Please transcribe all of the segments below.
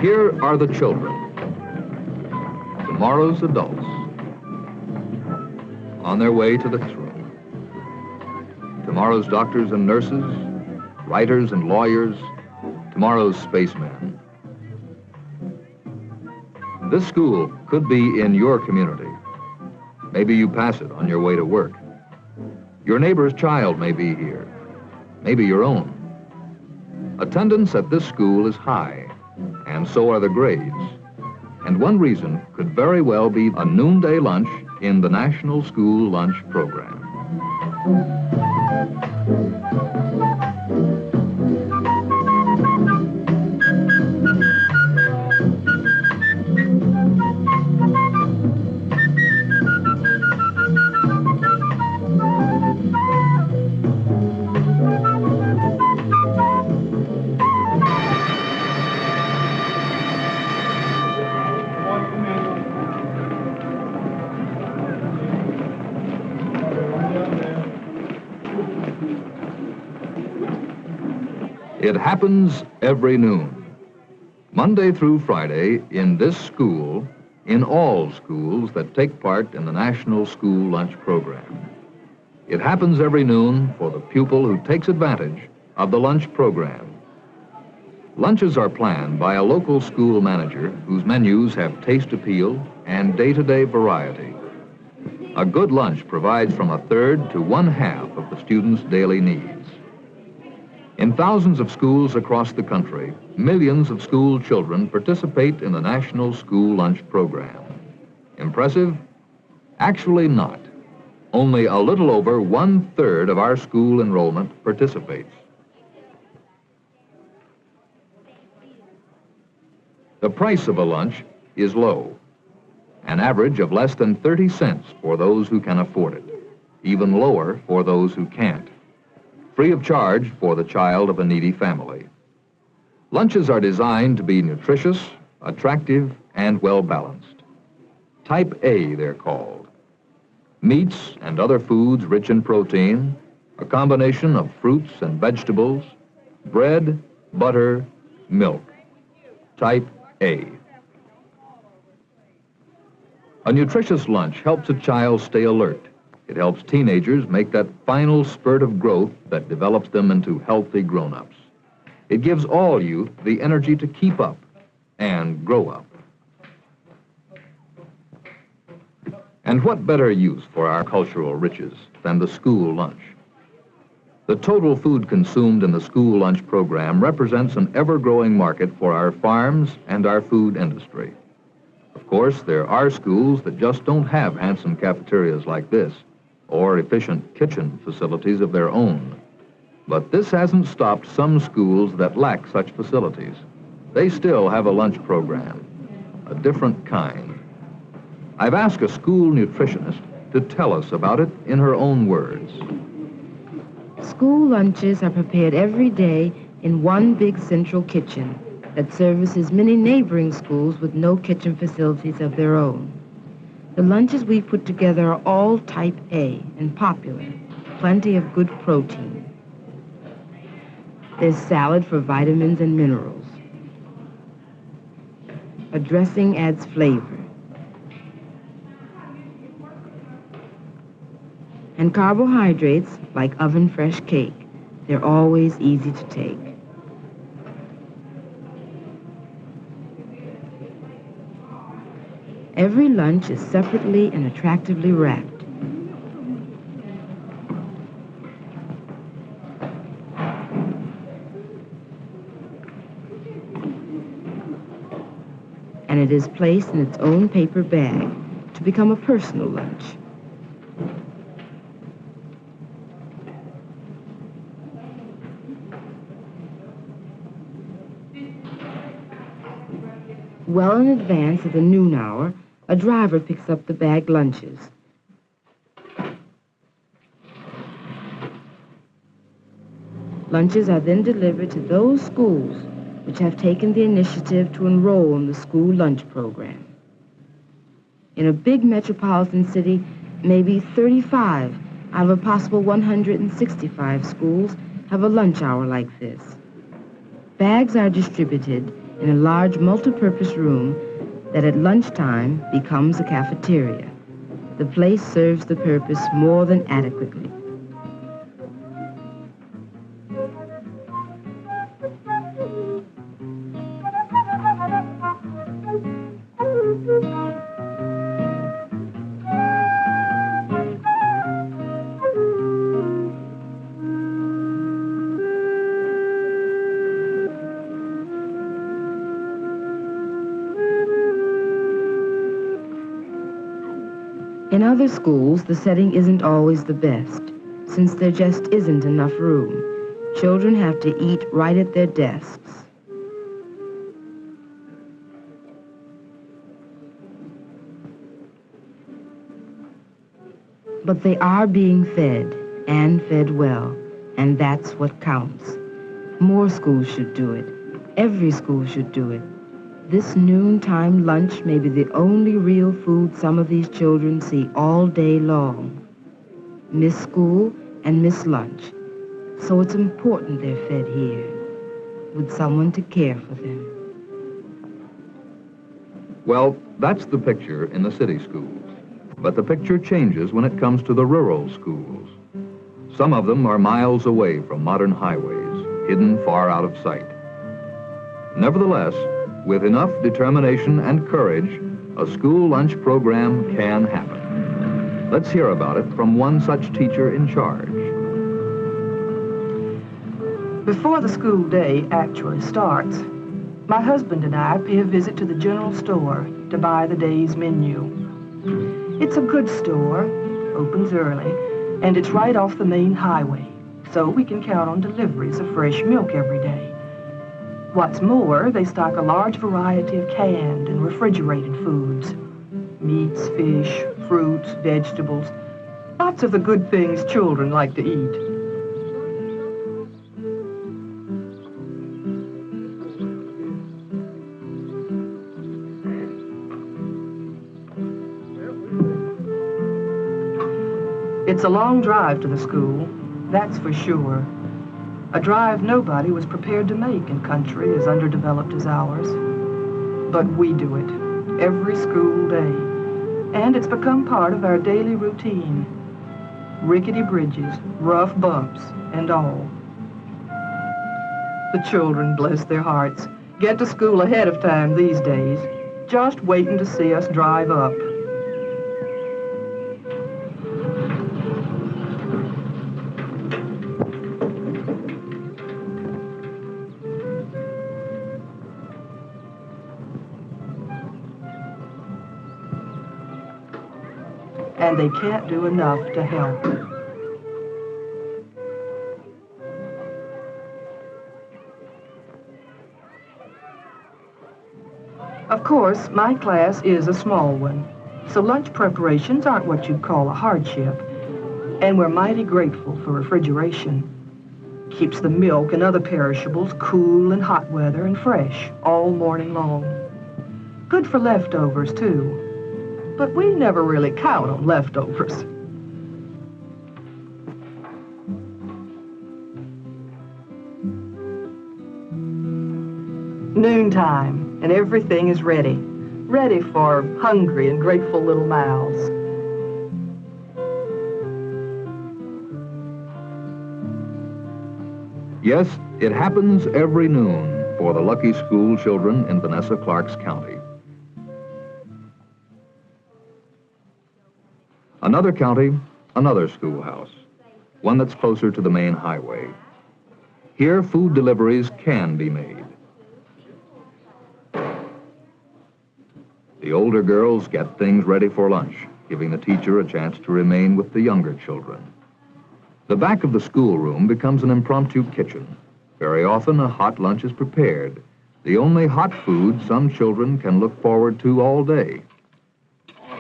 Here are the children, tomorrow's adults, on their way to the classroom. Tomorrow's doctors and nurses, writers and lawyers, tomorrow's spacemen. This school could be in your community. Maybe you pass it on your way to work. Your neighbor's child may be here, maybe your own. Attendance at this school is high, and so are the grades. And one reason could very well be a noonday lunch in the National School Lunch Program. It happens every noon, Monday through Friday, in this school, in all schools that take part in the National School Lunch Program. It happens every noon for the pupil who takes advantage of the lunch program. Lunches are planned by a local school manager whose menus have taste appeal and day-to-day variety. A good lunch provides from a third to one-half of the student's daily needs. In thousands of schools across the country, millions of school children participate in the National School Lunch Program. Impressive? Actually not. Only a little over one-third of our school enrollment participates. The price of a lunch is low, an average of less than 30 cents for those who can afford it, even lower for those who can't. Free of charge for the child of a needy family. Lunches are designed to be nutritious, attractive, and well-balanced. Type A, they're called. Meats and other foods rich in protein, a combination of fruits and vegetables, bread, butter, milk. Type A. A nutritious lunch helps a child stay alert. It helps teenagers make that final spurt of growth that develops them into healthy grown-ups. It gives all youth the energy to keep up and grow up. And what better use for our cultural riches than the school lunch? The total food consumed in the school lunch program represents an ever-growing market for our farms and our food industry. Of course, there are schools that just don't have handsome cafeterias like this, or efficient kitchen facilities of their own. But this hasn't stopped some schools that lack such facilities. They still have a lunch program, a different kind. I've asked a school nutritionist to tell us about it in her own words. School lunches are prepared every day in one big central kitchen that services many neighboring schools with no kitchen facilities of their own. The lunches we put together are all type A and popular, plenty of good protein. There's salad for vitamins and minerals. A dressing adds flavor. And carbohydrates, like oven-fresh cake, they're always easy to take. Every lunch is separately and attractively wrapped. And it is placed in its own paper bag to become a personal lunch. Well in advance of the noon hour, a driver picks up the bagged lunches. Lunches are then delivered to those schools which have taken the initiative to enroll in the school lunch program. In a big metropolitan city, maybe 35 out of a possible 165 schools have a lunch hour like this. Bags are distributed in in a large multipurpose room that at lunchtime becomes a cafeteria. The place serves the purpose more than adequately. In other schools, the setting isn't always the best, since there just isn't enough room. Children have to eat right at their desks. But they are being fed, and fed well, and that's what counts. More schools should do it. Every school should do it. This noontime lunch may be the only real food some of these children see all day long. Miss school and miss lunch. So it's important they're fed here, with someone to care for them. Well, that's the picture in the city schools. But the picture changes when it comes to the rural schools. Some of them are miles away from modern highways, hidden far out of sight. Nevertheless, with enough determination and courage, a school lunch program can happen. Let's hear about it from one such teacher in charge. Before the school day actually starts, my husband and I pay a visit to the general store to buy the day's menu. It's a good store, opens early, and it's right off the main highway, so we can count on deliveries of fresh milk every day. What's more, they stock a large variety of canned and refrigerated foods. Meats, fish, fruits, vegetables, lots of the good things children like to eat. It's a long drive to the school, that's for sure. A drive nobody was prepared to make in country as underdeveloped as ours. But we do it, every school day. And it's become part of our daily routine. Rickety bridges, rough bumps, and all. The children, bless their hearts, get to school ahead of time these days, just waiting to see us drive up. And they can't do enough to help. Of course, my class is a small one, so lunch preparations aren't what you'd call a hardship, and we're mighty grateful for refrigeration. Keeps the milk and other perishables cool in hot weather and fresh all morning long. Good for leftovers, too. But we never really count on leftovers. Noontime, and everything is ready. Ready for hungry and grateful little mouths. Yes, it happens every noon for the lucky school children in Vanessa Clark's county. Another county, another schoolhouse, one that's closer to the main highway. Here, food deliveries can be made. The older girls get things ready for lunch, giving the teacher a chance to remain with the younger children. The back of the schoolroom becomes an impromptu kitchen. Very often, a hot lunch is prepared, the only hot food some children can look forward to all day.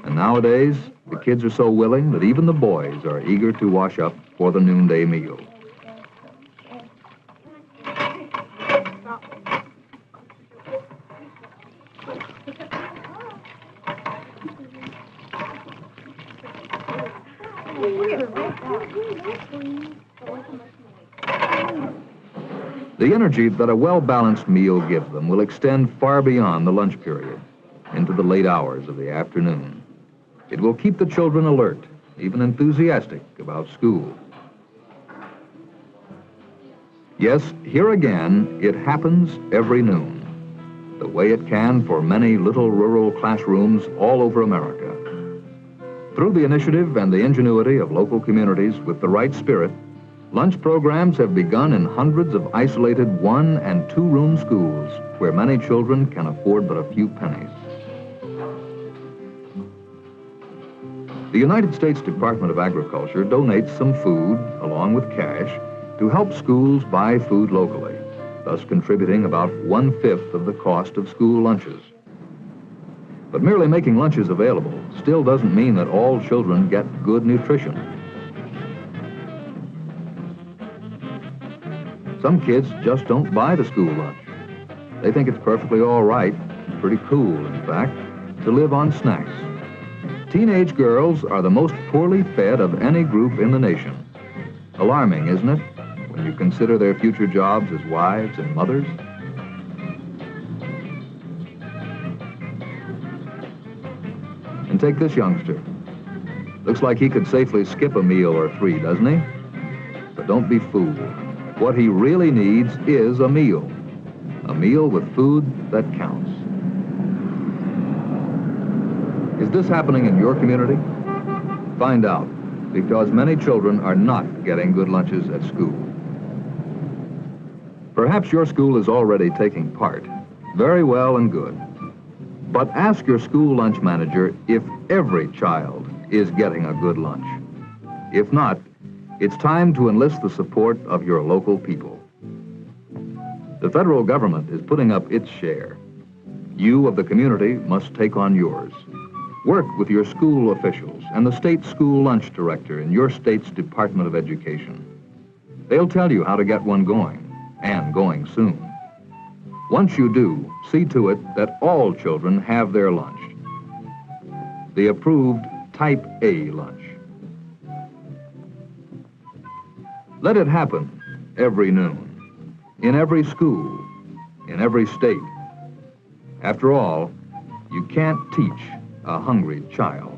And nowadays, the kids are so willing that even the boys are eager to wash up for the noonday meal. The energy that a well-balanced meal gives them will extend far beyond the lunch period, into the late hours of the afternoon. It will keep the children alert, even enthusiastic about school. Yes, here again, it happens every noon, the way it can for many little rural classrooms all over America. Through the initiative and the ingenuity of local communities with the right spirit, lunch programs have begun in hundreds of isolated 1- and 2-room schools where many children can afford but a few pennies. The United States Department of Agriculture donates some food, along with cash, to help schools buy food locally, thus contributing about 1/5 of the cost of school lunches. But merely making lunches available still doesn't mean that all children get good nutrition. Some kids just don't buy the school lunch. They think it's perfectly all right, pretty cool, in fact, to live on snacks. Teenage girls are the most poorly fed of any group in the nation. Alarming, isn't it, when you consider their future jobs as wives and mothers? And take this youngster. Looks like he could safely skip a meal or 3, doesn't he? But don't be fooled. What he really needs is a meal with food that counts. Is this happening in your community? Find out, because many children are not getting good lunches at school. Perhaps your school is already taking part. Very well and good. But ask your school lunch manager if every child is getting a good lunch. If not, it's time to enlist the support of your local people. The federal government is putting up its share. You of the community must take on yours. Work with your school officials and the state school lunch director in your state's Department of Education. They'll tell you how to get one going, and going soon. Once you do, see to it that all children have their lunch. The approved Type A lunch. Let it happen every noon, in every school, in every state. After all, you can't teach a hungry child.